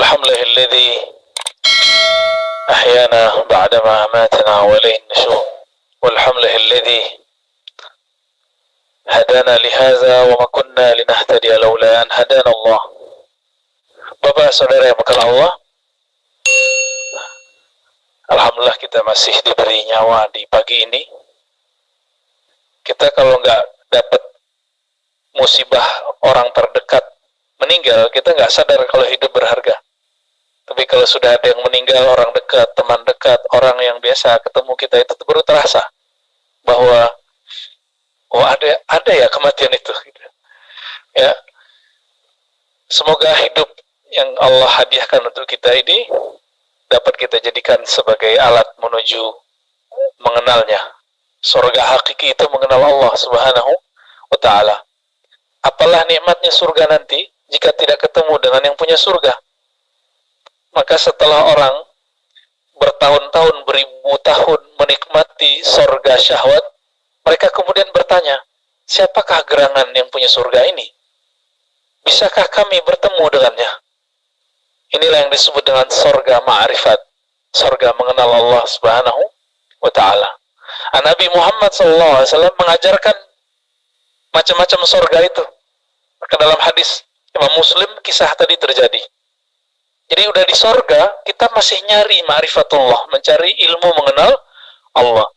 الحمد لله الذي أحيانا بعدما أماتنا وإليه النشور والحمد لله الذي هدانا لهذا وما كنا لنهتدي لولا أن هدانا الله. Bapak saudara yang berkah Allah, alhamdulillah kita masih diberi nyawa di pagi ini. Kita kalau nggak dapat musibah orang terdekat meninggal, kita nggak sadar kalau hidup berharga. Tapi kalau sudah ada yang meninggal, orang dekat, teman dekat, orang yang biasa ketemu kita, itu baru terasa bahwa oh ada ya kematian itu. Ya, semoga hidup yang Allah hadiahkan untuk kita ini dapat kita jadikan sebagai alat menuju mengenalnya. Surga hakiki itu mengenal Allah Subhanahu wa Ta'ala. Apalah nikmatnya surga nanti jika tidak ketemu dengan yang punya surga. Maka setelah orang bertahun-tahun, beribu tahun menikmati surga syahwat, mereka kemudian bertanya, siapakah gerangan yang punya surga ini? Bisakah kami bertemu dengannya? Inilah yang disebut dengan surga ma'rifat, surga mengenal Allah Subhanahu wa Ta'ala. Nabi Muhammad SAW mengajarkan macam-macam surga itu. Maka dalam hadis Imam Muslim kisah tadi terjadi. Jadi udah di surga, kita masih nyari ma'rifatullah, mencari ilmu mengenal Allah.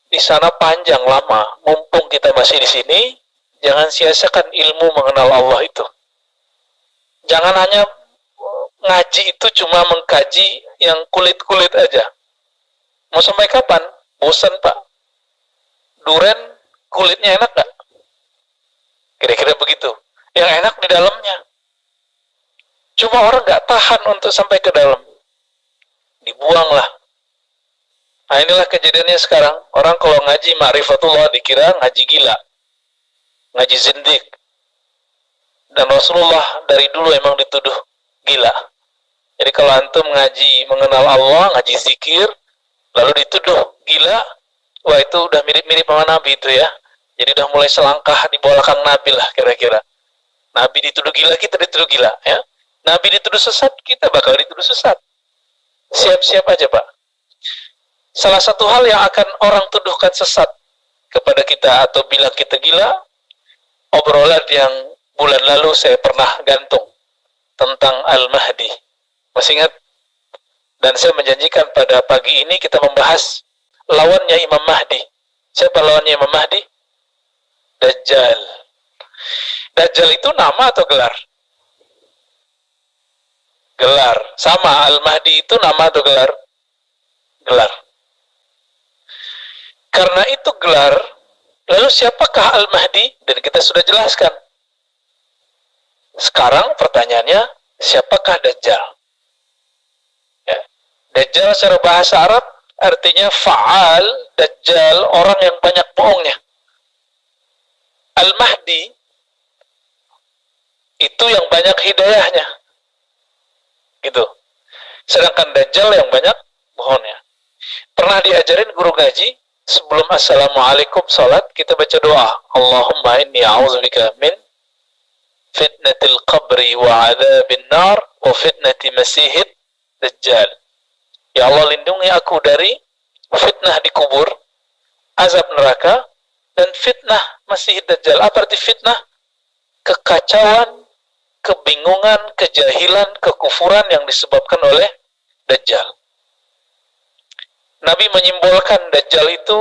Di sana panjang lama, mumpung kita masih di sini, jangan sia-siakan ilmu mengenal Allah itu. Jangan hanya ngaji itu cuma mengkaji yang kulit-kulit aja. Mau sampai kapan? Bosan, Pak. Duren kulitnya enak nggak? Kira-kira begitu. Yang enak di dalamnya. Cuma orang nggak tahan untuk sampai ke dalam. Dibuanglah. Nah, inilah kejadiannya sekarang. Orang kalau ngaji ma'rifatullah dikira ngaji gila. Ngaji zindik. Dan Rasulullah dari dulu emang dituduh gila. Jadi kalau antum ngaji mengenal Allah, ngaji zikir, lalu dituduh gila, wah itu udah mirip-mirip sama Nabi itu ya. Jadi udah mulai selangkah di belakang Nabi lah kira-kira. Nabi dituduh gila, kita dituduh gila ya. Nabi dituduh sesat, kita bakal dituduh sesat. Siap-siap aja, Pak. Salah satu hal yang akan orang tuduhkan sesat kepada kita atau bilang kita gila, obrolan yang bulan lalu saya pernah gantung tentang Al-Mahdi. Masih ingat? Dan saya menjanjikan pada pagi ini kita membahas lawannya Imam Mahdi. Siapa lawannya Imam Mahdi? Dajjal. Dajjal itu nama atau gelar? Gelar. Sama, Al-Mahdi itu nama atau gelar? Gelar. Karena itu gelar, lalu siapakah Al-Mahdi? Dan kita sudah jelaskan. Sekarang pertanyaannya, siapakah Dajjal? Ya. Dajjal secara bahasa Arab artinya fa'al, Dajjal, orang yang banyak bohongnya. Al-Mahdi itu yang banyak hidayahnya. Gitu. Sedangkan Dajjal yang banyak bohongnya. Pernah diajarin guru ngaji, sebelum assalamualaikum salat, kita baca doa. Allahumma inni a'udzubika min fitnatil qabri wa adzabin nar wa fitnati masihid dajjal. Ya Allah, lindungi aku dari fitnah di kubur, azab neraka, dan fitnah masihid dajjal. Apa arti fitnah? Kekacauan, kebingungan, kejahilan, kekufuran yang disebabkan oleh dajjal. Nabi menyimbolkan dajjal itu,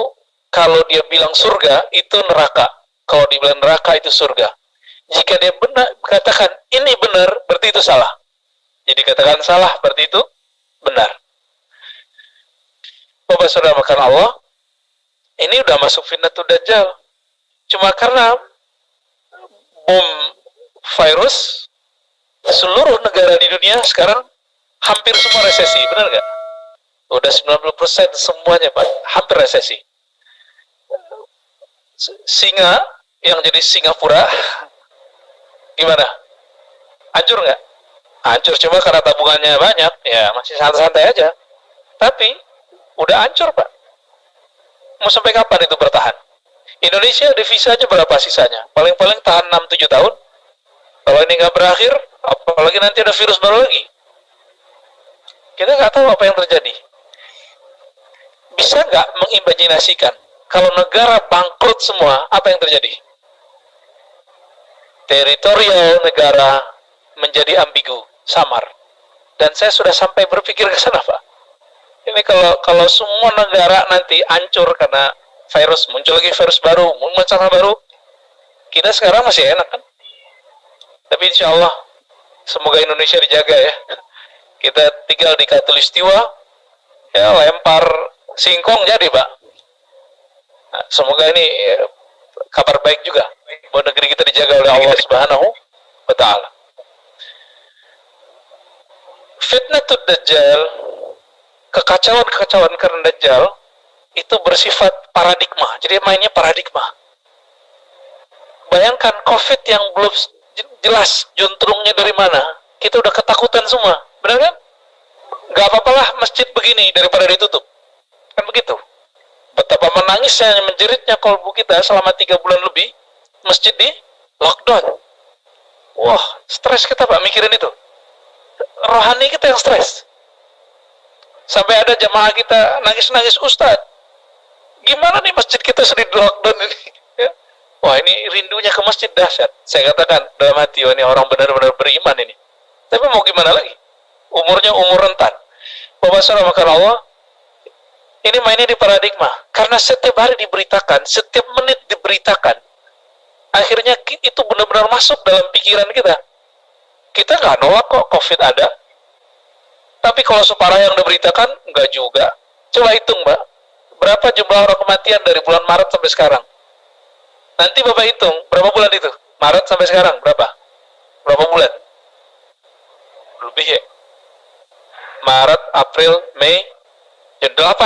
kalau dia bilang surga, itu neraka. Kalau dia bilang neraka, itu surga. Jika dia benar, katakan ini benar, berarti itu salah. Jadi katakan salah, berarti itu benar. Bapak saudara makan Allah, ini udah masuk fitnatul dajjal. Cuma karena bom virus, seluruh negara di dunia sekarang hampir semua resesi, benar nggak? Udah 90% semuanya, Pak, hampir resesi. Singa yang jadi Singapura, gimana? Hancur nggak? Hancur, cuma karena tabungannya banyak, ya masih santai-santai aja. Tapi udah hancur, Pak. Mau sampai kapan itu bertahan? Indonesia devisanya berapa sisanya? Paling-paling tahan 6-7 tahun. Kalau ini nggak berakhir, apalagi nanti ada virus baru lagi. Kita nggak tahu apa yang terjadi. Bisa nggak mengimajinasikan kalau negara bangkrut semua, apa yang terjadi? Teritorial negara menjadi ambigu, samar. Dan saya sudah sampai berpikir ke sana, Pak. Ini kalau semua negara nanti hancur karena virus, muncul lagi virus baru, muncul masalah baru, kita sekarang masih enak kan? Tapi insya Allah, semoga Indonesia dijaga ya. Kita tinggal di Katulistiwa, ya lempar singkong jadi, Pak. Nah, semoga ini kabar baik juga bahwa negeri kita dijaga oleh Allah Subhanahu wa Ta'ala. Fitnatud Dajjal, kekacauan karena Dajjal itu bersifat paradigma. Jadi mainnya paradigma. Bayangkan COVID yang belum jelas juntrungnya dari mana, kita udah ketakutan semua, benar kan? Gak apa-apalah masjid begini daripada ditutup, kan begitu. Betapa menangisnya, menjeritnya kolbu kita selama 3 bulan lebih, masjid di lockdown. Wah, stres kita, Pak, mikirin itu. Rohani kita yang stres. Sampai ada jamaah kita nangis-nangis, Ustadz, gimana nih masjid kita sudah di lockdown ini? Ya. Wah, ini rindunya ke masjid dahsyat. Saya katakan dalam hati, wah, ini orang benar-benar beriman ini. Tapi mau gimana lagi? Umurnya umur rentan. Bapak saudara makan Allah, ini mainnya di paradigma. Karena setiap hari diberitakan, setiap menit diberitakan, akhirnya itu benar-benar masuk dalam pikiran kita. Kita nggak nolak kok COVID ada. Tapi kalau separah yang diberitakan, nggak juga. Coba hitung, Mbak. Berapa jumlah orang kematian dari bulan Maret sampai sekarang? Nanti Bapak hitung, berapa bulan itu? Maret sampai sekarang, berapa? Berapa bulan? Lebih ya? Maret, April, Mei, Juni 8.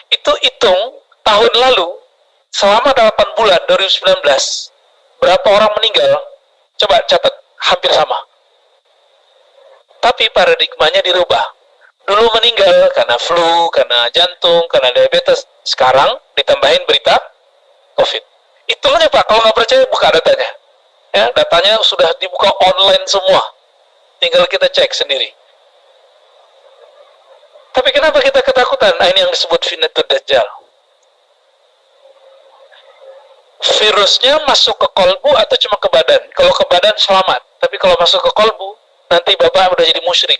Itu hitung tahun lalu, selama 8 bulan, 2019, berapa orang meninggal? Coba catat, hampir sama. Tapi paradigmanya dirubah. Dulu meninggal karena flu, karena jantung, karena diabetes. Sekarang ditambahin berita COVID. Itu aja, Pak. Kalau nggak percaya, buka datanya. Ya, datanya sudah dibuka online semua. Tinggal kita cek sendiri. Tapi kenapa kita ketakutan? Nah, ini yang disebut fitnatud Dajjal. Virusnya masuk ke kolbu atau cuma ke badan? Kalau ke badan selamat. Tapi kalau masuk ke kolbu, nanti Bapak udah jadi musyrik.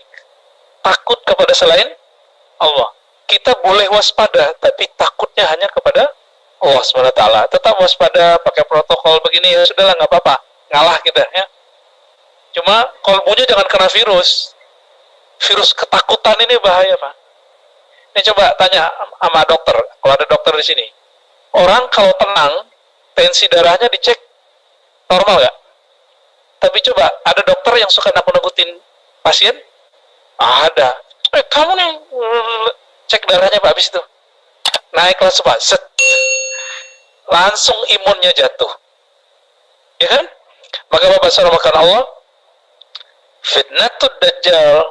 Takut kepada selain Allah. Kita boleh waspada, tapi takutnya hanya kepada Allah SWT. Tetap waspada, pakai protokol begini, ya sudahlah, nggak apa-apa. Ngalah kita, ya. Cuma kolbunya jangan kena virus. Virus ketakutan ini bahaya, Pak. Ini coba tanya sama dokter, kalau ada dokter di sini. Orang kalau tenang, tensi darahnya dicek normal nggak? Tapi coba, ada dokter yang suka nakut-nakutin pasien? Ada. Kamu nih, cek darahnya, Pak, habis itu. Naik kelas, Pak, set. Langsung imunnya jatuh. Ya kan? Maka Bapak saudara makan Allah, fitnatud Dajjal,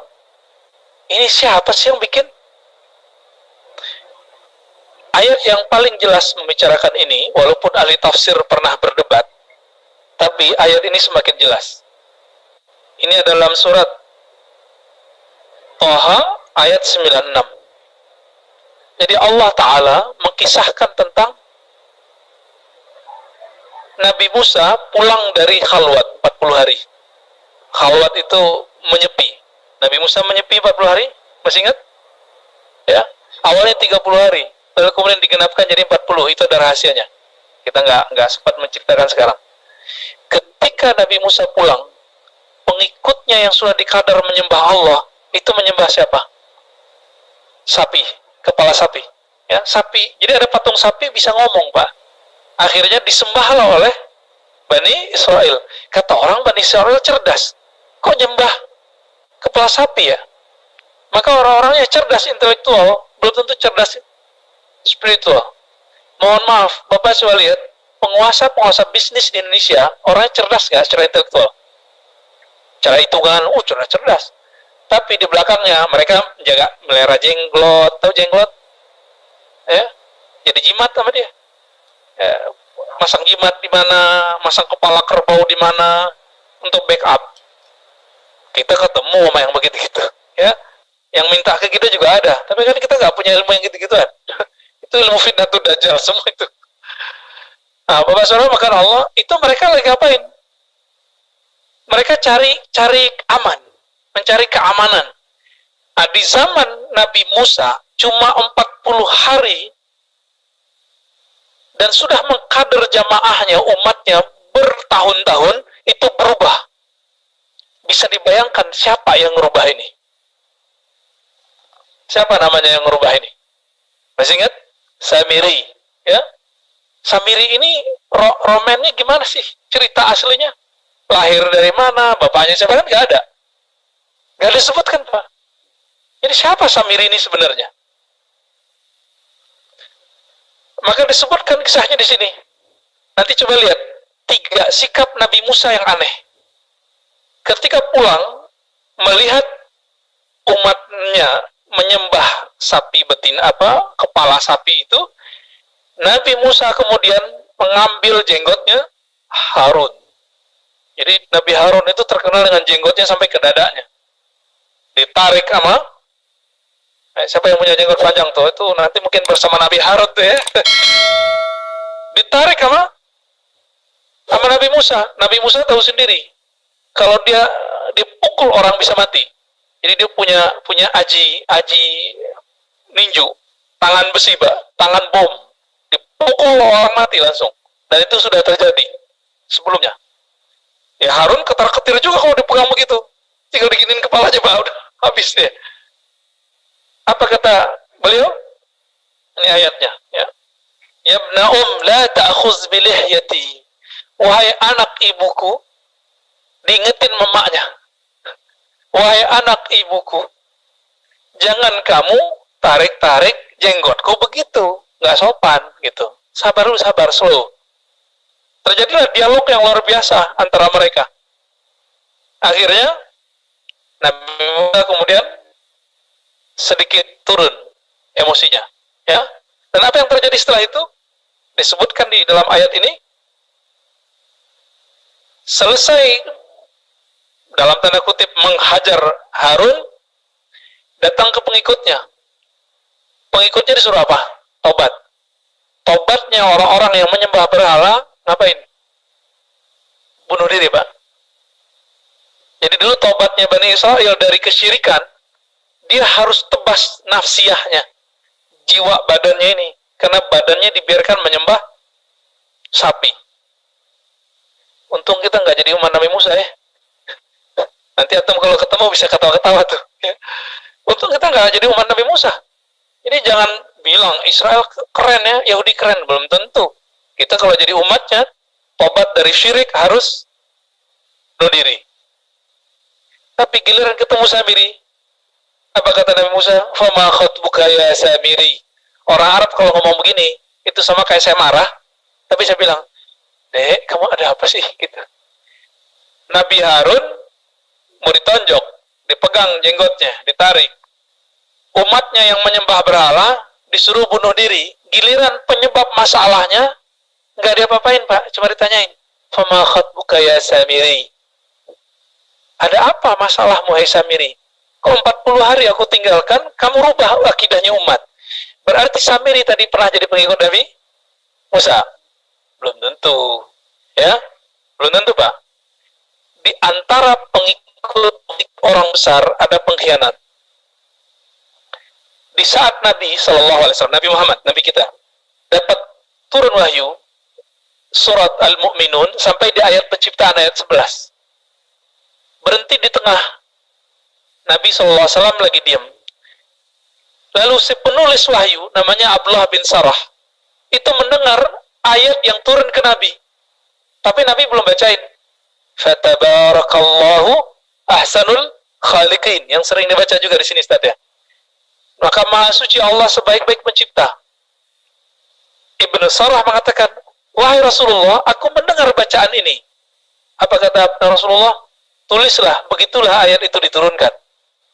ini siapa sih yang bikin? Ayat yang paling jelas membicarakan ini, walaupun ahli tafsir pernah berdebat, tapi ayat ini semakin jelas. Ini adalah dalam surat Thaha ayat 96. Jadi Allah Ta'ala mengkisahkan tentang Nabi Musa pulang dari khalwat 40 hari. Khalwat itu menyepi. Nabi Musa menyepi 40 hari, masih ingat? Ya, awalnya 30 hari, lalu kemudian digenapkan jadi 40. Itu ada rahasianya. Kita nggak sempat menceritakan sekarang. Ketika Nabi Musa pulang, pengikutnya yang sudah dikadar menyembah Allah, itu menyembah siapa? Sapi, kepala sapi. Ya, sapi. Jadi ada patung sapi bisa ngomong, Pak. Akhirnya disembahlah oleh Bani Israel. Kata orang, Bani Israel cerdas. Kok nyembah kepala sapi ya? Maka orang-orangnya cerdas intelektual, belum tentu cerdas spiritual. Mohon maaf, Bapak coba lihat, penguasa bisnis di Indonesia, orangnya cerdas nggak secara intelektual? Cara hitungan, cerdas. Tapi di belakangnya mereka menjaga, melihara jenglot, tahu jenglot? Ya, jadi jimat sama dia. Ya, masang jimat di mana, masang kepala kerbau di mana untuk backup. Kita ketemu sama yang begitu-gitu, ya. Yang minta ke kita juga ada, tapi kan kita nggak punya ilmu yang gitu-gituan. Itu ilmu fitnatul dajjal semua itu. Nah, Bapak Saudara makan Allah, itu mereka lagi ngapain? Mereka cari aman, mencari keamanan. Nah, di zaman Nabi Musa cuma 40 hari dan sudah mengkader jamaahnya, umatnya bertahun-tahun, itu berubah. Bisa dibayangkan siapa yang merubah ini? Siapa namanya yang merubah ini? Masih ingat? Samiri. Ya? Samiri ini romannya gimana sih? Cerita aslinya? Lahir dari mana? Bapaknya siapa? Kan nggak ada. Nggak disebutkan, Pak. Jadi siapa Samiri ini sebenarnya? Maka disebutkan kisahnya di sini. Nanti coba lihat 3 sikap Nabi Musa yang aneh. Ketika pulang melihat umatnya menyembah sapi betina kepala sapi itu, Nabi Musa kemudian mengambil jenggotnya Harun. Jadi Nabi Harun itu terkenal dengan jenggotnya sampai ke dadanya. Ditarik sama siapa yang punya jenggot panjang tuh? Itu nanti mungkin bersama Nabi Harun tuh ya. Ditarik sama Nabi Musa. Nabi Musa tahu sendiri kalau dia dipukul orang bisa mati. Jadi dia punya aji ninju, tangan besi, tangan bom, dipukul orang mati langsung. Dan itu sudah terjadi sebelumnya. Ya Harun ketar-ketir juga kalau dipegang begitu. Tinggal diginin kepalanya, udah habis dia. Apa kata beliau? Ini ayatnya, ya. Ya ibna la ta'khuz bi lihyati. Wahai anak ibuku, diingetin mamanya. Wahai anak ibuku, jangan kamu tarik-tarik jenggotku begitu, nggak sopan gitu. Sabar dulu, sabar, slow. Terjadilah dialog yang luar biasa antara mereka. Akhirnya Nabi Musa kemudian sedikit turun emosinya, ya. Dan apa yang terjadi setelah itu disebutkan di dalam ayat ini. Selesai dalam tanda kutip menghajar Harun, datang ke pengikutnya. Pengikutnya disuruh apa? Tobat. Tobatnya orang-orang yang menyembah berhala, ngapain? Bunuh diri, Pak. Jadi dulu tobatnya Bani Israel dari kesyirikan, dia harus tebas nafsiyahnya, jiwa badannya ini, karena badannya dibiarkan menyembah sapi. Untung kita nggak jadi umat Nabi Musa ya. Nanti atom kalau ketemu bisa ketawa-ketawa tuh. Ya. Untung kita nggak jadi umat Nabi Musa. Jadi jangan bilang Israel keren ya, Yahudi keren, belum tentu. Kita kalau jadi umatnya, tobat dari syirik harus bunuh diri. Tapi giliran ketemu Samiri, apa kata Nabi Musa? Fama khatbuka ya Samiri. Orang Arab kalau ngomong begini, itu sama kayak saya marah, tapi saya bilang, Dek, kamu ada apa sih? Gitu. Nabi Harun mau ditonjok, dipegang jenggotnya, ditarik. Umatnya yang menyembah berhala disuruh bunuh diri. Giliran penyebab masalahnya nggak diapa-apain, Pak, cuma ditanyain. Fama khatbuka ya Samiri. Ada apa masalahmu, hai Samiri? Kok 40 hari aku tinggalkan, kamu rubah akidahnya umat. Berarti Samiri tadi pernah jadi pengikut Nabi Musa? Belum tentu. Ya, belum tentu, Pak. Di antara pengikut orang besar ada pengkhianat. Di saat Nabi SAW, Nabi Muhammad, Nabi kita, dapat turun wahyu surat Al-Mu'minun sampai di ayat penciptaan ayat 11. Berhenti di tengah. Nabi SAW lagi diam. Lalu si penulis wahyu, namanya Abdullah bin Sarah, itu mendengar ayat yang turun ke Nabi. Tapi Nabi belum bacain. Fatabarakallahu ahsanul khaliqin. Yang sering dibaca juga di sini, Ustaz ya. Maka Maha Suci Allah sebaik-baik pencipta. Ibnu Sarah mengatakan, wahai Rasulullah, aku mendengar bacaan ini. Apa kata Rasulullah? Tulislah, begitulah ayat itu diturunkan.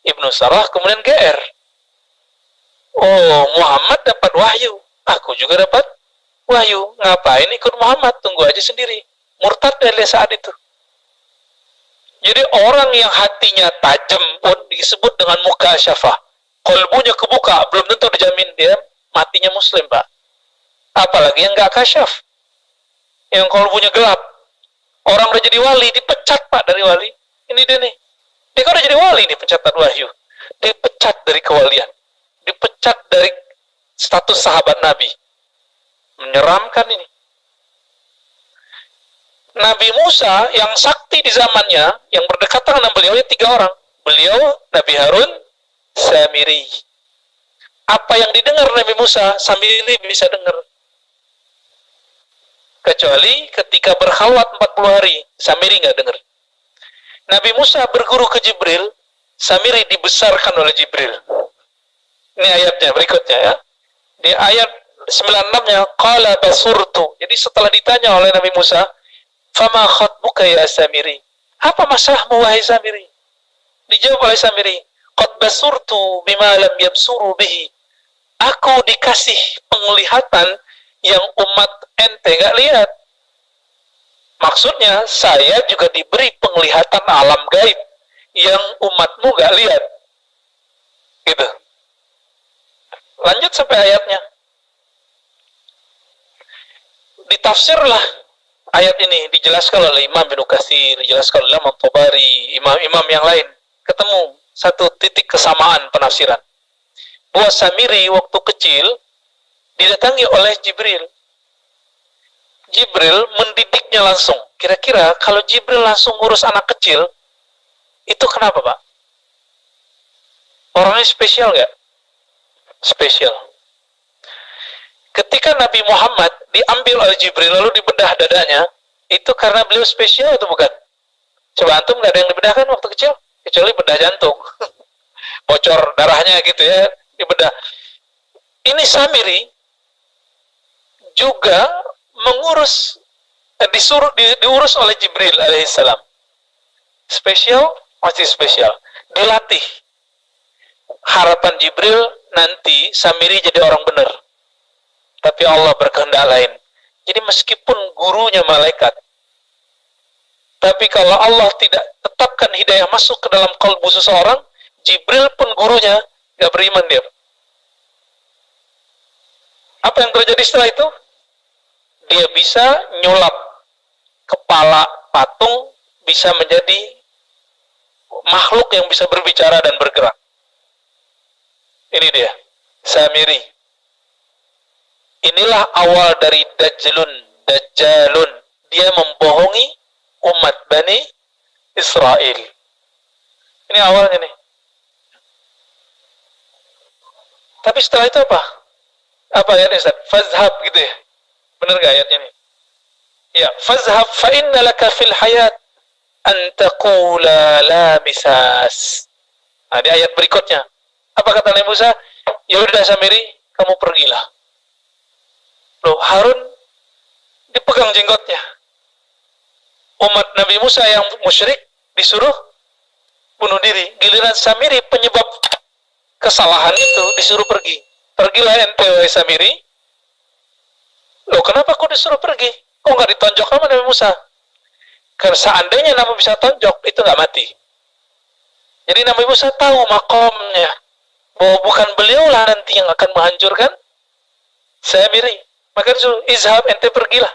Ibnu Sarah kemudian GR. Oh, Muhammad dapat wahyu. Aku juga dapat wahyu. Ngapain ikut Muhammad? Tunggu aja sendiri. Murtad dari saat itu. Jadi orang yang hatinya tajam pun disebut dengan mukasyafah. kolbunya kebuka, belum tentu dijamin dia matinya muslim, Pak. Apalagi yang nggak kasyaf, yang kolbunya gelap. Orang udah jadi wali, dipecat, Pak, dari wali. Ini dia nih. Dia kan udah jadi wali nih, pencatan wahyu. Dipecat dari kewalian. Dipecat dari status sahabat Nabi. Menyeramkan ini. Nabi Musa yang sakti di zamannya, yang berdekatan dengan beliau, ya 3 orang. Beliau, Nabi Harun, Samiri. Apa yang didengar Nabi Musa, Samiri bisa dengar. Kecuali ketika berkhawat 40 hari, Samiri nggak dengar. Nabi Musa berguru ke Jibril, Samiri dibesarkan oleh Jibril. Ini ayatnya berikutnya ya. Di ayat 96-nya, qala basurtu. Jadi setelah ditanya oleh Nabi Musa, fama khatbuka ya Samiri? Apa masalahmu wahai Samiri? Dijawab oleh Samiri, qad basurtu bima lam yabsuru bihi. Aku dikasih penglihatan yang umat ente gak lihat. Maksudnya, saya juga diberi penglihatan alam gaib yang umatmu gak lihat. Gitu. Lanjut sampai ayatnya. Ditafsirlah ayat ini, dijelaskan oleh Imam Ibnu Katsir, dijelaskan oleh Imam Tabari, imam-imam yang lain. Ketemu satu titik kesamaan penafsiran. Bahwa Samiri waktu kecil didatangi oleh Jibril. Jibril mendidiknya langsung. Kira-kira kalau Jibril langsung ngurus anak kecil, itu kenapa, Pak? Orangnya spesial nggak? Spesial. Ketika Nabi Muhammad diambil oleh Jibril lalu dibedah dadanya, itu karena beliau spesial atau bukan? Coba antum nggak ada yang dibedahkan waktu kecil? Kecuali bedah jantung. Bocor darahnya gitu ya, dibedah. Ini Samiri juga diurus oleh Jibril alaihissalam. Spesial, masih spesial. Dilatih. Harapan Jibril nanti Samiri jadi orang benar. Tapi Allah berkehendak lain. Jadi meskipun gurunya malaikat, tapi kalau Allah tidak tetapkan hidayah masuk ke dalam kalbu seseorang, Jibril pun gurunya gak beriman dia. Apa yang terjadi setelah itu? Dia bisa nyulap kepala patung, bisa menjadi makhluk yang bisa berbicara dan bergerak. Ini dia, Samiri. Inilah awal dari Dajjalun. Dia membohongi umat Bani Israel. Ini awalnya nih. Tapi setelah itu apa? Apa ayatnya, Ustaz? Fazhab gitu ya? Benar gak ayatnya nih? Ya, fazhab fa inna laka fil hayat an taqula la misas. Nah, di ayat berikutnya. Apa kata Nabi Musa? Ya udah Samiri, kamu pergilah. Loh, Harun dipegang jenggotnya. Umat Nabi Musa yang musyrik disuruh bunuh diri. Giliran Samiri penyebab kesalahan itu disuruh pergi. Pergilah ente wahai Samiri. Loh, kenapa kok disuruh pergi? Kok nggak ditonjok sama Nabi Musa? Karena seandainya Nabi bisa tonjok, itu nggak mati. Jadi Nabi Musa tahu makomnya, bahwa bukan beliaulah nanti yang akan menghancurkan Samiri. Maka disuruh, izhab, ente pergilah.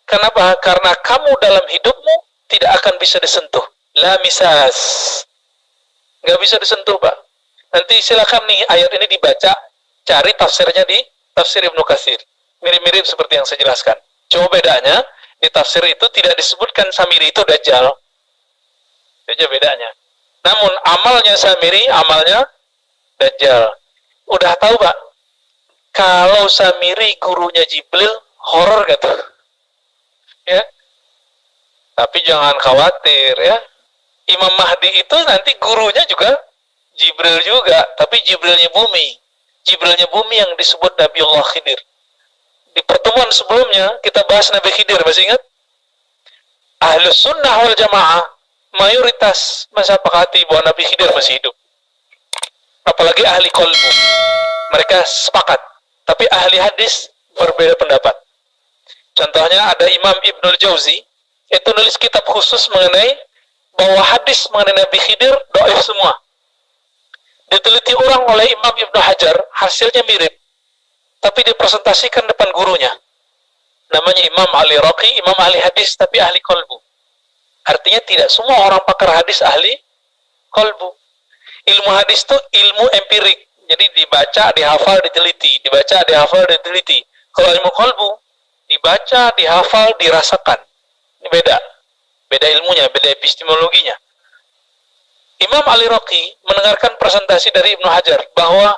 Kenapa? Karena kamu dalam hidupmu tidak akan bisa disentuh. La misas. Nggak bisa disentuh, Pak. Nanti silakan nih ayat ini dibaca, cari tafsirnya di tafsir Ibnu Katsir. Mirip-mirip seperti yang saya jelaskan. Cuma bedanya, di tafsir itu tidak disebutkan Samiri itu Dajjal. Itu aja bedanya. Namun amalnya Samiri, amalnya Dajjal. Udah tahu, Pak? Kalau Samiri gurunya Jibril, horor gak tuh? Ya. Tapi jangan khawatir ya. Imam Mahdi itu nanti gurunya juga Jibril juga, tapi Jibrilnya bumi. Jibrilnya bumi yang disebut Nabiullah Khidir. Di pertemuan sebelumnya kita bahas Nabi Khidir, masih ingat? Ahlus Sunnah wal Jamaah mayoritas mensepakati bahwa Nabi Khidir masih hidup. Apalagi ahli qalbu. Mereka sepakat. Tapi ahli hadis berbeda pendapat. Contohnya ada Imam Ibnul Jauzi, itu nulis kitab khusus mengenai bahwa hadis mengenai Nabi Khidir dhaif semua. Diteliti orang oleh Imam Ibnu Hajar, hasilnya mirip, tapi dipresentasikan depan gurunya. Namanya Imam Ali Raqi, Imam ahli hadis, tapi ahli kolbu. Artinya tidak semua orang pakar hadis ahli kolbu. Ilmu hadis itu ilmu empirik. Jadi dibaca, dihafal, diteliti. Dibaca, dihafal, diteliti. Kalau ilmu kolbu, dibaca, dihafal, dirasakan. Ini beda. Beda ilmunya, beda epistemologinya. Imam Ali Raqi mendengarkan presentasi dari Ibnu Hajar bahwa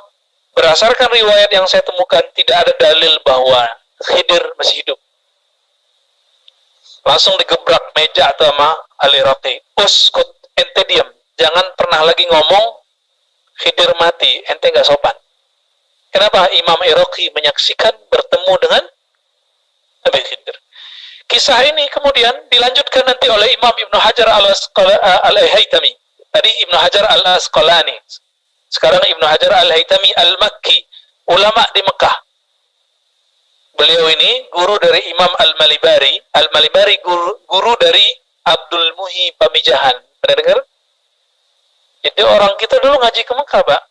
berdasarkan riwayat yang saya temukan, tidak ada dalil bahwa Khidir masih hidup. Langsung digebrak meja sama Ali Raqi. Uskut, ente diam. Jangan pernah lagi ngomong Khidir mati, ente nggak sopan. Kenapa? Imam Iraqi menyaksikan bertemu dengan Nabi Khidir. Kisah ini kemudian dilanjutkan nanti oleh Imam Ibnu Hajar al-Haytami. Tadi Ibnu Hajar al-Asqalani. Sekarang Ibnu Hajar al-Haytami al-Makki, ulama di Mekah. Beliau ini guru dari Imam Al-Malibari. Al-Malibari guru dari Abdul Muhi Pamijahan. Pernah dengar? Jadi orang kita dulu ngaji ke Mekah, Pak.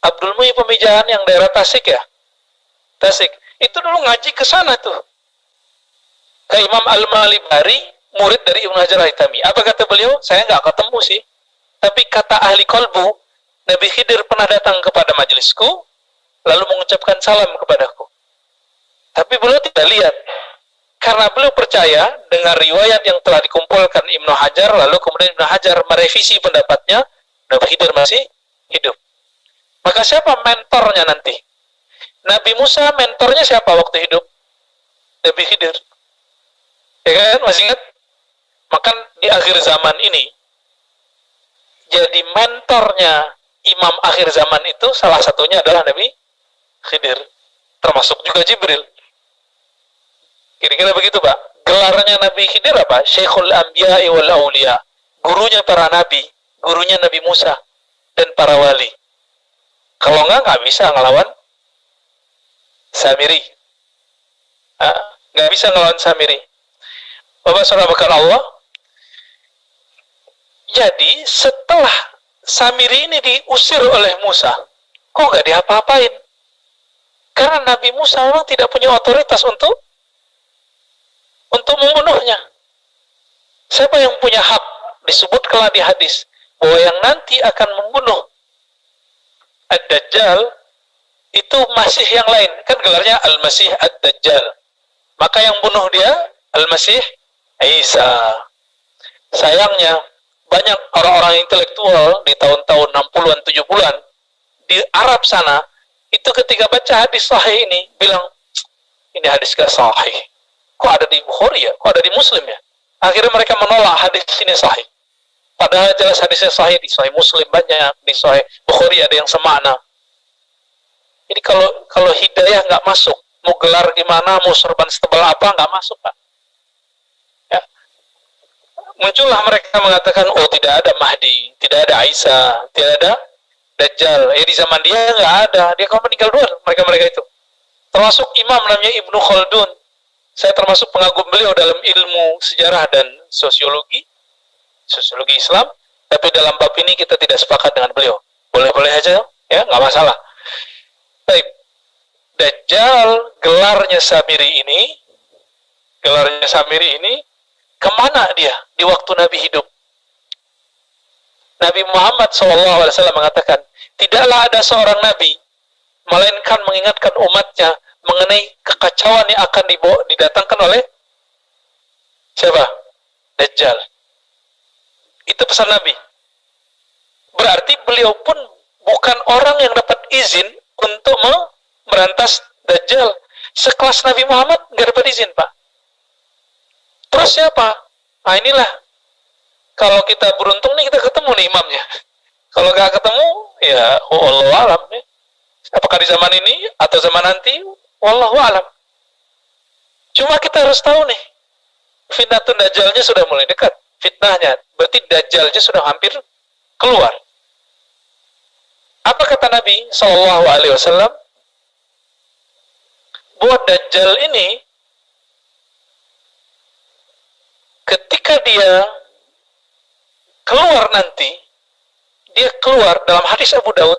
Abdul Muhi Pamijahan yang daerah Tasik ya. Tasik. Itu dulu ngaji ke sana tuh. Ke Imam Al-Malibari, murid dari Ibnu Hajar al-Haytami. Apa kata beliau? Saya nggak ketemu sih. Tapi kata ahli kolbu, Nabi Khidir pernah datang kepada majelisku, lalu mengucapkan salam kepadaku. Tapi beliau tidak lihat. Karena beliau percaya dengan riwayat yang telah dikumpulkan Ibnu Hajar, lalu kemudian Ibnu Hajar merevisi pendapatnya, Nabi Khidir masih hidup. Maka siapa mentornya nanti? Nabi Musa mentornya siapa waktu hidup? Nabi Khidir. Ya kan? Masih ingat? Maka di akhir zaman ini, jadi mentornya imam akhir zaman itu salah satunya adalah Nabi Khidir. Termasuk juga Jibril. Kira-kira begitu, Pak. Gelarnya Nabi Khidir apa? Syekhul Anbiya wal Auliya. Gurunya para nabi, gurunya Nabi Musa dan para wali. Kalau nggak bisa ngelawan Samiri. Nggak bisa ngelawan Samiri. Bapak saudara bekal Allah. Jadi setelah Samiri ini diusir oleh Musa, kok nggak diapa-apain? Karena Nabi Musa memang tidak punya otoritas untuk membunuhnya. Siapa yang punya hak? Disebutkanlah di hadis bahwa yang nanti akan membunuh Ad-Dajjal itu Masih yang lain. Kan gelarnya Al-Masih Ad-Dajjal. Maka yang bunuh dia Al-Masih Isa. Sayangnya banyak orang-orang intelektual di tahun-tahun 60-an, 70-an di Arab sana, itu ketika baca hadis sahih ini bilang, ini hadis gak sahih. Kok ada di Bukhari ya? Kok ada di Muslim ya? Akhirnya mereka menolak hadis ini sahih. Padahal jelas hadisnya sahih, di Sahih Muslim banyak, di Sahih Bukhari ada yang semakna. Jadi kalau hidayah nggak masuk, mau gelar gimana, mau sorban setebal apa, nggak masuk, Pak. Ya. Muncullah mereka mengatakan, oh tidak ada Mahdi, tidak ada Isa, tidak ada Dajjal. Di zaman dia nggak ada, dia kalau meninggal duluan, mereka itu. Termasuk imam namanya Ibnu Khaldun. Saya termasuk pengagum beliau dalam ilmu sejarah dan sosiologi Islam, tapi dalam bab ini kita tidak sepakat dengan beliau. Boleh-boleh aja, ya, nggak masalah. Baik, Dajjal, gelarnya Samiri ini, kemana dia di waktu Nabi hidup? Nabi Muhammad SAW mengatakan, tidaklah ada seorang Nabi, melainkan mengingatkan umatnya mengenai kekacauan yang akan didatangkan oleh siapa? Dajjal. Itu pesan Nabi. Berarti beliau pun bukan orang yang dapat izin untuk merantas Dajjal. Sekelas Nabi Muhammad nggak dapat izin, Pak. Terus siapa? Nah inilah, kalau kita beruntung nih kita ketemu nih imamnya. Kalau nggak ketemu, ya wallahu alam. Ya. Apakah di zaman ini atau zaman nanti? Wallahu alam. Cuma kita harus tahu nih, fitnatun Dajjalnya sudah mulai dekat. Fitnahnya, berarti Dajjalnya sudah hampir keluar. Apa kata Nabi SAW? Buat Dajjal ini, ketika dia keluar nanti, dia keluar dalam hadis Abu Daud,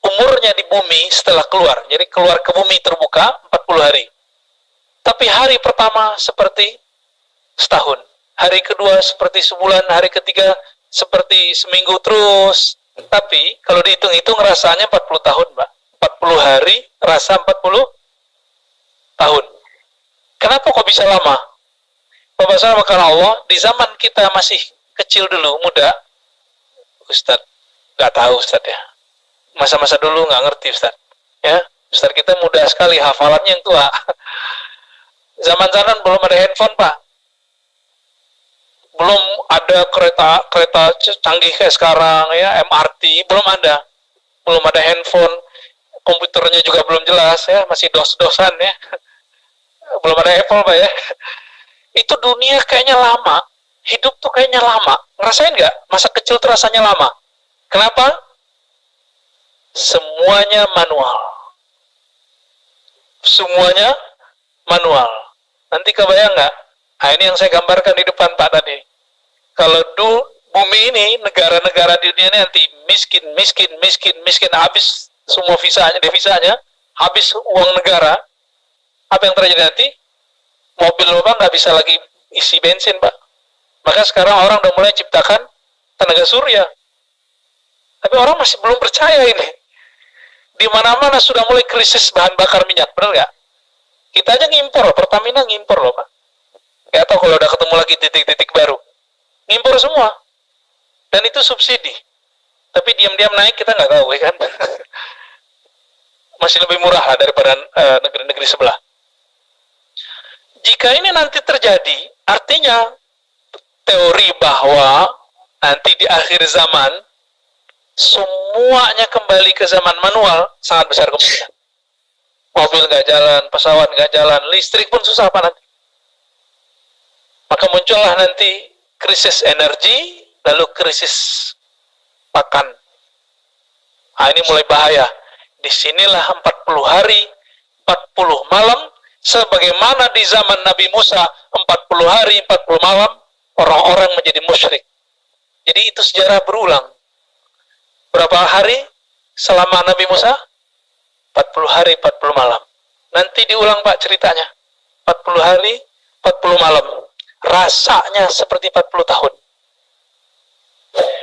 umurnya di bumi setelah keluar, jadi keluar ke bumi terbuka 40 hari. Tapi hari pertama seperti setahun, hari kedua seperti sebulan, hari ketiga seperti seminggu terus. Tapi kalau dihitung-hitung rasanya 40 tahun, Mbak. 40 hari rasa 40 tahun. Kenapa kok bisa lama? Bapak saya karena Allah, di zaman kita masih kecil dulu, muda, Ustadz, nggak tahu Ustadz ya. Masa-masa dulu nggak ngerti Ustadz. Ya, Ustadz kita muda sekali, hafalannya yang tua. Zaman-zaman belum ada handphone, Pak. Belum ada kereta canggih kayak sekarang, ya, MRT, belum ada. Belum ada handphone, komputernya juga belum jelas, ya, masih dos-dosan, ya. Belum ada Apple, Pak, ya. Itu dunia kayaknya lama, hidup tuh kayaknya lama. Ngerasain nggak? Masa kecil tuh rasanya lama. Kenapa? Semuanya manual. Semuanya manual. Nanti kebayang nggak? Nah, ini yang saya gambarkan di depan Pak tadi. Kalau bumi ini, negara-negara di dunia ini nanti miskin, habis semua devisanya, habis uang negara, apa yang terjadi nanti? Mobil Bapak nggak bisa lagi isi bensin, Pak. Maka sekarang orang udah mulai ciptakan tenaga surya. Tapi orang masih belum percaya ini. Di mana-mana sudah mulai krisis bahan bakar minyak, benar nggak? Kita aja ngimpor, Pertamina ngimpor loh, Pak. Nggak tahu kalau udah ketemu lagi titik-titik baru. Ngimpor semua. Dan itu subsidi. Tapi diam-diam naik kita nggak tahu, ya kan? Masih lebih murah lah daripada negeri-negeri sebelah. Jika ini nanti terjadi, artinya teori bahwa nanti di akhir zaman semuanya kembali ke zaman manual sangat besar kemungkinan. Mobil nggak jalan, pesawat nggak jalan, listrik pun susah apa nanti. Maka muncullah nanti krisis energi, lalu krisis pakan. Nah, ini mulai bahaya. Disinilah 40 hari, 40 malam, sebagaimana di zaman Nabi Musa 40 hari, 40 malam, orang-orang menjadi musyrik. Jadi itu sejarah berulang. Berapa hari selama Nabi Musa? 40 hari, 40 malam. Nanti diulang Pak ceritanya. 40 hari, 40 malam. Rasanya seperti 40 tahun.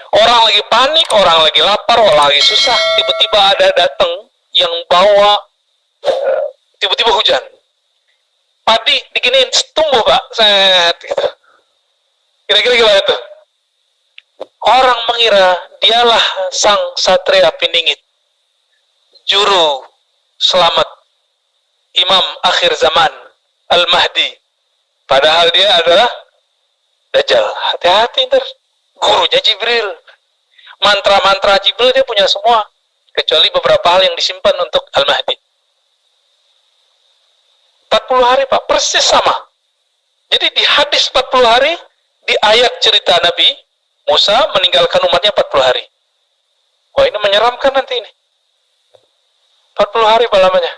Orang lagi panik, orang lagi lapar, orang lagi susah. Tiba-tiba ada datang yang bawa, tiba-tiba hujan. Padi diginiin, tumbuh Pak. Set, gitu. Kira-kira gimana tuh? Orang mengira dialah sang satria piningit, juru selamat, imam akhir zaman, Al-Mahdi. Padahal dia adalah Dajjal. Hati-hati ntar, gurunya Jibril. Mantra-mantra Jibril dia punya semua, kecuali beberapa hal yang disimpan untuk Al-Mahdi. 40 hari Pak, persis sama. Jadi di hadis 40 hari, di ayat cerita Nabi Musa meninggalkan umatnya 40 hari. Wah, ini menyeramkan nanti ini. 40 hari Pak lamanya.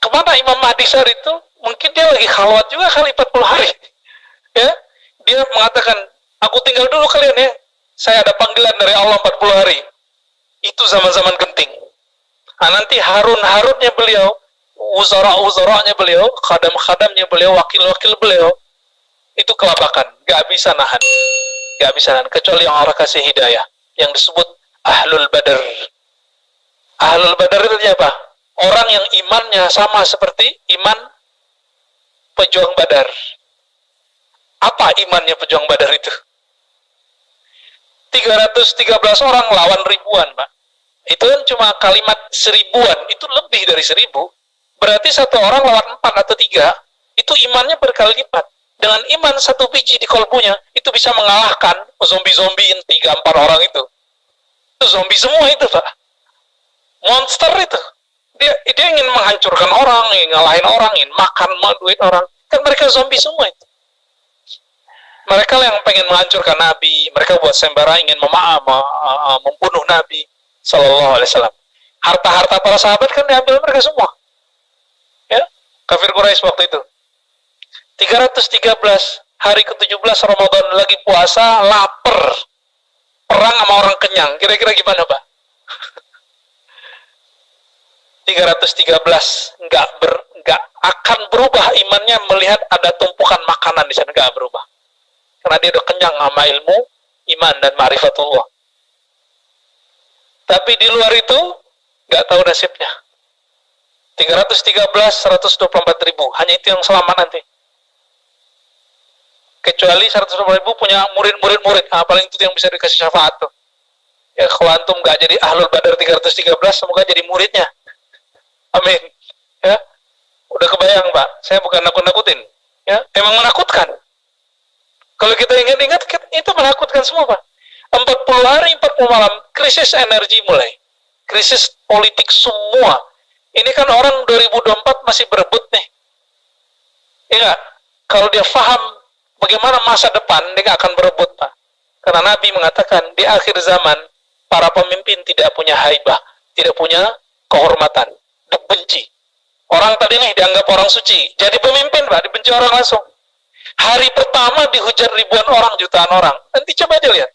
Kemana Imam Mahdi saat itu? Mungkin dia lagi khalwat juga kali 40 hari. Ya, dia mengatakan, aku tinggal dulu kalian ya. Saya ada panggilan dari Allah 40 hari. Itu zaman-zaman genting. Nah, nanti harun-harunnya beliau, uzara-uzaranya beliau, khadam-khadamnya beliau, wakil-wakil beliau, itu kelabakan. Gak bisa nahan. Gak bisa nahan. Kecuali yang Allah kasih hidayah. Yang disebut Ahlul Badar. Ahlul Badar itu apa? Orang yang imannya sama seperti iman pejuang Badar. Apa imannya pejuang Badar itu? 313 orang lawan ribuan, Pak. Itu kan cuma kalimat seribuan, itu lebih dari 1000. Berarti satu orang lawan 4 atau 3, itu imannya berkali lipat. Dengan iman satu biji di kolbunya, itu bisa mengalahkan zombie-zombie yang 3-4 orang itu. Itu zombie semua itu, Pak. Monster itu. Dia ingin menghancurkan orang, ingin ngalahin orang, ingin makan duit orang. Kan mereka zombie semua itu. Mereka yang pengen menghancurkan Nabi, mereka buat sembara ingin membunuh Nabi Sallallahu Alaihi Wasallam. Harta-harta para sahabat kan diambil mereka semua. Ya, kafir Quraisy waktu itu. 313 hari ke-17 Ramadan lagi puasa, lapar, perang sama orang kenyang. Kira-kira gimana, Pak? 313 nggak akan berubah imannya melihat ada tumpukan makanan di sana, nggak berubah. Karena dia udah kenyang sama ilmu, iman dan ma'rifatullah. Tapi di luar itu nggak tahu nasibnya. 313, 124 ribu, hanya itu yang selamat nanti. Kecuali 124 ribu punya murid-murid, paling itu yang bisa dikasih syafaat tuh. Ya kalau antum nggak jadi ahlul badar 313, semoga jadi muridnya. Amin. Ya, udah kebayang Pak. Saya bukan nakut-nakutin. Ya, emang menakutkan. Kalau kita ingat-ingat, itu menakutkan semua Pak. 40 hari, 40 malam, krisis energi mulai. Krisis politik semua. Ini kan orang 2024 masih berebut nih. Ya, kalau dia paham bagaimana masa depan, dia gak akan berebut Pak. Karena Nabi mengatakan, di akhir zaman, para pemimpin tidak punya haibah, tidak punya kehormatan, dibenci. Orang tadi nih dianggap orang suci, jadi pemimpin Pak, dibenci orang langsung. Hari pertama dihujat ribuan orang, jutaan orang. Nanti coba aja lihat.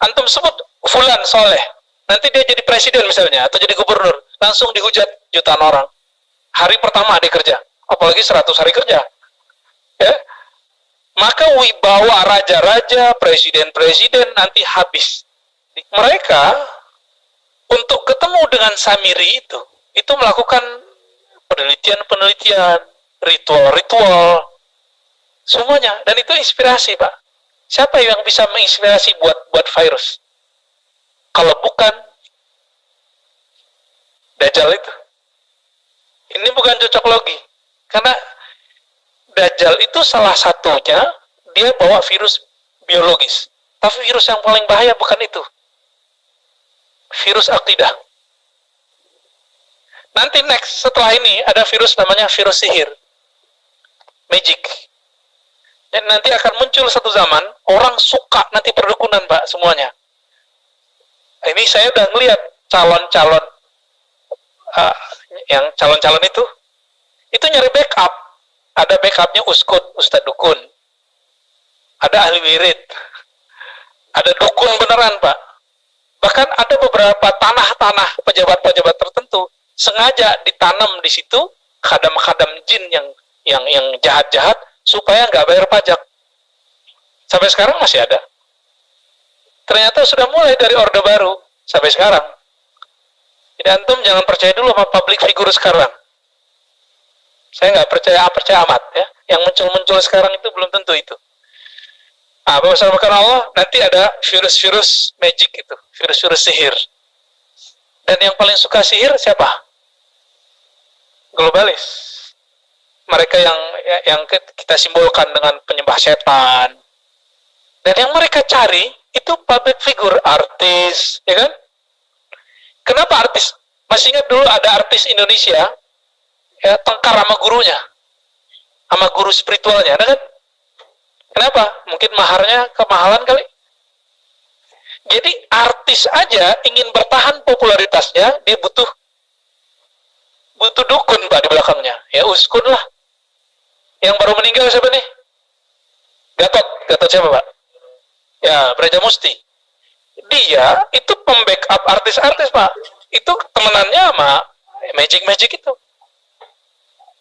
Antum sebut fulan soleh, nanti dia jadi presiden misalnya, atau jadi gubernur, langsung dihujat jutaan orang. Hari pertama dia kerja, apalagi 100 hari kerja. Ya. Maka wibawa raja-raja, presiden-presiden nanti habis. Mereka untuk ketemu dengan Samiri itu melakukan penelitian-penelitian, ritual-ritual, semuanya. Dan itu inspirasi Pak. Siapa yang bisa menginspirasi buat virus? Kalau bukan Dajjal itu. Ini bukan cocok logi. Karena Dajjal itu salah satunya, dia bawa virus biologis. Tapi virus yang paling bahaya bukan itu. Virus akidah. Nanti next, setelah ini, ada virus namanya virus sihir. Magic. Dan nanti akan muncul satu zaman, orang suka nanti perdukunan Pak, semuanya. Ini saya udah ngeliat calon-calon, yang calon-calon itu nyari backup. Ada backupnya Ustadz Dukun. Ada ahli wirid. Ada dukun beneran Pak. Bahkan ada beberapa tanah-tanah pejabat-pejabat tertentu, sengaja ditanam di situ, khadam-khadam jin yang jahat-jahat, supaya nggak bayar pajak. Sampai sekarang masih ada. Ternyata sudah mulai dari Orde Baru sampai sekarang. Jadi antum jangan percaya dulu sama public figure sekarang. Saya nggak percaya amat ya. Yang muncul-muncul sekarang itu belum tentu itu. Bersamakan Allah nanti ada virus-virus magic itu, virus-virus sihir. Dan yang paling suka sihir siapa? Globalis. Mereka yang kita simbolkan dengan penyembah setan. Dan yang mereka cari itu public figure, artis, ya kan? Kenapa artis? Masih ingat dulu ada artis Indonesia ya tengkar sama gurunya, sama guru spiritualnya, ada kan? Kenapa? Mungkin maharnya kemahalan kali. Jadi artis aja ingin bertahan popularitasnya, dia butuh dukun Pak di belakangnya. Ya uskun lah. Yang baru meninggal siapa nih? Gatot siapa Pak? Ya, Braja Musti. Dia itu pembackup artis-artis Pak. Itu temenannya sama magic itu.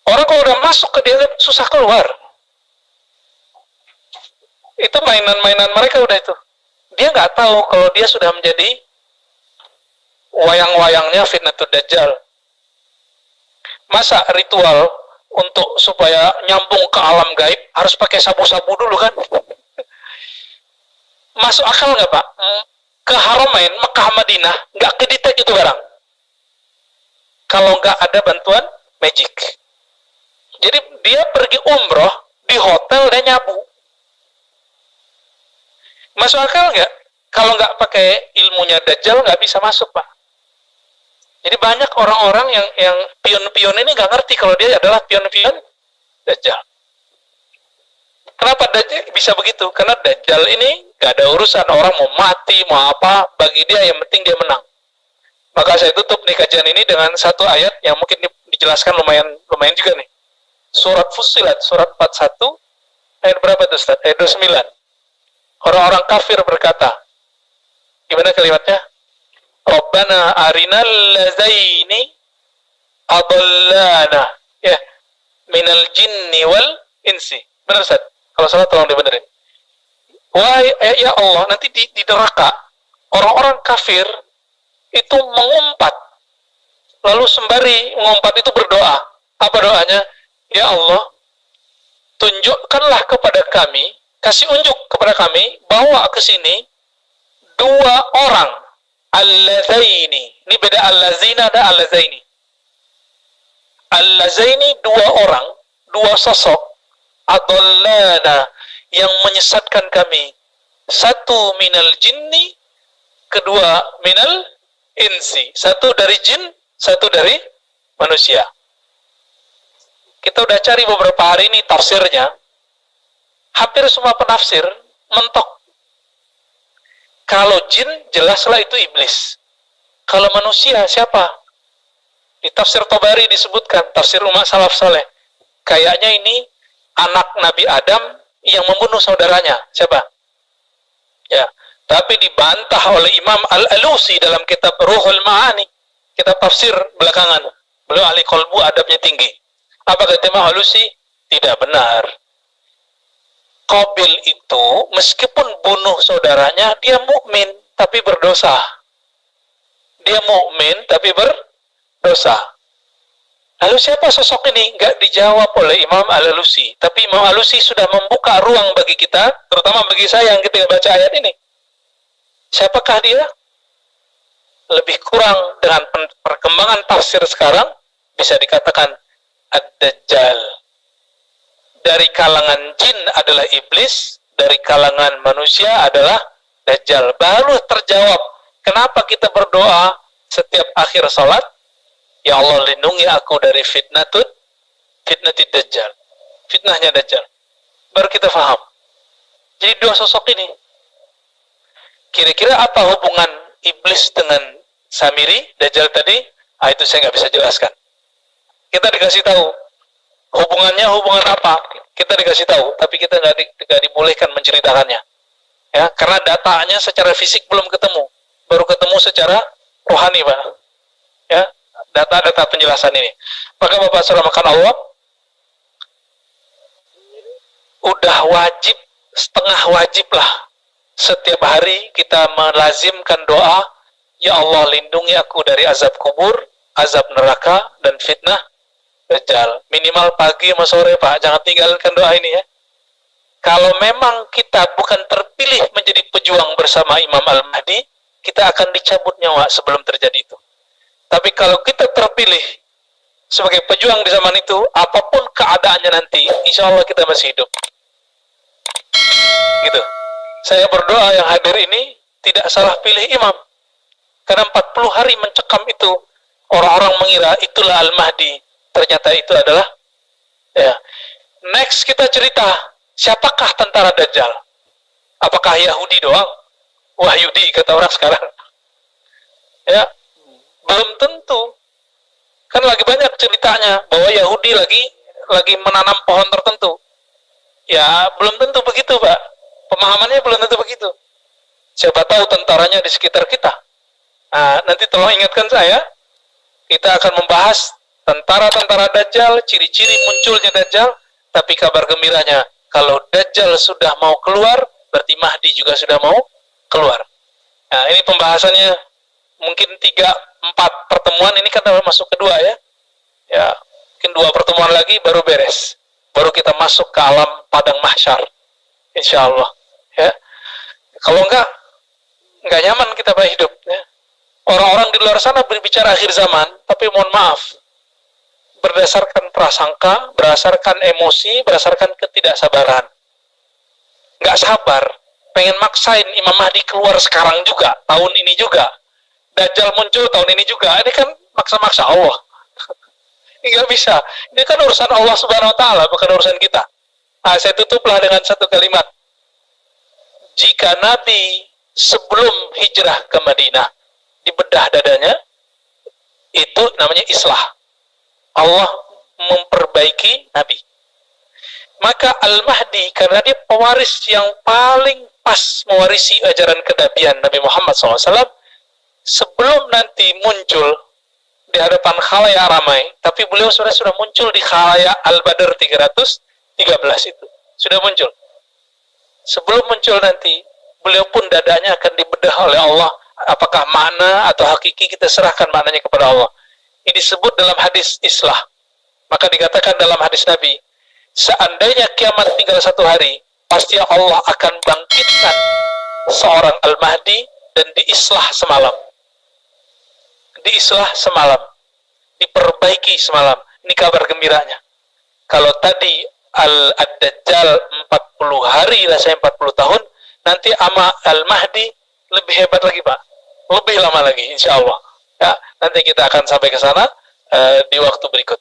Orang kalau udah masuk ke dia susah keluar. Itu mainan-mainan mereka udah itu. Dia nggak tahu kalau dia sudah menjadi wayang-wayangnya fitnatul Dajjal. Masa ritual untuk supaya nyambung ke alam gaib harus pakai sabu-sabu dulu kan? Masuk akal nggak Pak? Ke Haramain, Mekah, Madinah nggak kedetek itu barang. Kalau nggak ada bantuan magic. Jadi dia pergi umroh di hotel dan nyabu. Masuk akal nggak? Kalau nggak pakai ilmunya Dajjal nggak bisa masuk Pak. Jadi banyak orang-orang yang pion-pion ini nggak ngerti kalau dia adalah pion-pion Dajjal. Kenapa Dajjal bisa begitu? Karena Dajjal ini nggak ada urusan orang mau mati, mau apa, bagi dia yang penting dia menang. Maka saya tutup nih kajian ini dengan satu ayat yang mungkin dijelaskan lumayan juga nih. Surat Fussilat, surat 41, ayat berapa itu Ustaz? Ayat 29. Orang-orang kafir berkata, Gimana kalimatnya? Rabbana arinal lazaini adallana ya minal jinni wal insi. Benar Ustaz? Kalau salah tolong dibenerin. Wah ya Allah, nanti di neraka orang-orang kafir itu mengumpat, lalu sembari mengumpat itu berdoa. Apa doanya? Ya Allah, tunjukkanlah kepada kami, kasih unjuk kepada kami, bawa ke sini dua orang allazaini. Ini beda allazina ada allazaini. Allazaini dua orang, dua sosok adallana yang menyesatkan kami. Satu minal jinni, kedua minal insi. Satu dari jin, satu dari manusia. Kita udah cari beberapa hari ini tafsirnya. Hampir semua penafsir mentok. Kalau jin, jelaslah itu iblis. Kalau manusia, siapa? Di tafsir Tabari disebutkan, tafsir umat salaf saleh. Kayaknya ini anak Nabi Adam yang membunuh saudaranya. Siapa? Ya. Tapi dibantah oleh Imam Al-Alusi dalam kitab Ruhul Ma'ani. Kitab tafsir belakangan. Beliau ahli kolbu, adabnya tinggi. Apa kata Imam Al-Alusi? Tidak benar. Qabil itu meskipun bunuh saudaranya, dia mukmin tapi berdosa. Dia mukmin tapi berdosa. Lalu siapa sosok ini? Enggak dijawab oleh Imam Al-Alusi. Tapi Imam Al-Alusi sudah membuka ruang bagi kita, terutama bagi saya yang ketika baca ayat ini. Siapakah dia? Lebih kurang dengan perkembangan tafsir sekarang, bisa dikatakan Ad-Dajjal. Dari kalangan jin adalah iblis, dari kalangan manusia adalah Dajjal. Baru terjawab, kenapa kita berdoa setiap akhir salat? Ya Allah, lindungi aku dari fitnatid Dajjal. Fitnahnya Dajjal. Baru kita faham. Jadi dua sosok ini. Kira-kira apa hubungan iblis dengan Samiri, Dajjal tadi? Itu saya nggak bisa jelaskan. Kita dikasih tahu. Hubungan apa? Kita dikasih tahu, tapi kita nggak dibolehkan menceritakannya. Ya, karena datanya secara fisik belum ketemu. Baru ketemu secara rohani, Pak. Ya, data-data penjelasan ini. Maka Bapak Saudara makan Allah, udah wajib, setengah wajib lah. Setiap hari kita melazimkan doa, ya Allah lindungi aku dari azab kubur, azab neraka, dan fitnah Dajjal. Minimal pagi sama sore, Pak. Jangan tinggalkan doa ini ya. Kalau memang kita bukan terpilih menjadi pejuang bersama Imam Al-Mahdi, kita akan dicabut nyawa sebelum terjadi itu. Tapi kalau kita terpilih sebagai pejuang di zaman itu, apapun keadaannya nanti, insya Allah kita masih hidup. Gitu. Saya berdoa yang hadir ini tidak salah pilih imam. Karena 40 hari mencekam itu, orang-orang mengira itulah Al-Mahdi. Ternyata itu adalah, ya. Next kita cerita, siapakah tentara Dajjal? Apakah Yahudi doang? Wahyudi kata orang sekarang. Ya, belum tentu. Kan lagi banyak ceritanya bahwa Yahudi lagi menanam pohon tertentu. Ya, belum tentu begitu, Pak. Pemahamannya belum tentu begitu. Siapa tahu tentaranya di sekitar kita. Nah, nanti tolong ingatkan saya. Kita akan membahas tentara-tentara Dajjal, ciri-ciri munculnya Dajjal, tapi kabar gembiranya, kalau Dajjal sudah mau keluar, berarti Mahdi juga sudah mau keluar. Nah, ini pembahasannya mungkin 3-4 pertemuan, ini kan masuk kedua ya. Ya, mungkin 2 pertemuan lagi baru beres. Baru kita masuk ke alam padang mahsyar. Insya Allah. Ya. Kalau enggak nyaman kita hidup. Ya. Orang-orang di luar sana berbicara akhir zaman, tapi mohon maaf, berdasarkan prasangka, berdasarkan emosi, berdasarkan ketidaksabaran. Nggak sabar, pengen maksain Imam Mahdi keluar sekarang juga, tahun ini juga. Dajjal muncul tahun ini juga. Ini kan maksa-maksa Allah. Ini nggak bisa. Ini kan urusan Allah Subhanahu Wa Taala, bukan urusan kita. Nah, saya tutuplah dengan satu kalimat. Jika Nabi sebelum hijrah ke Madinah dibedah dadanya, itu namanya islah. Allah memperbaiki Nabi. Maka Al-Mahdi, karena dia pewaris yang paling pas mewarisi ajaran kenabian Nabi Muhammad SAW, sebelum nanti muncul di hadapan khalayak ramai, tapi beliau sudah muncul di khalayak Al-Badr 313 itu. Sudah muncul. Sebelum muncul nanti, beliau pun dadanya akan dibedah oleh Allah. Apakah makna atau hakiki, kita serahkan maknanya kepada Allah. Ini disebut dalam hadis Islah. Maka dikatakan dalam hadis Nabi, seandainya kiamat tinggal 1 hari, pasti Allah akan bangkitkan seorang Al-Mahdi dan diislah semalam. Diislah semalam. Diperbaiki semalam. Ini kabar gembiranya. Kalau tadi Al-Dajjal 40 hari, rasanya 40 tahun, nanti ama Al-Mahdi lebih hebat lagi, Pak. Lebih lama lagi, insya Allah. Ya, nanti kita akan sampai ke sana di waktu berikut.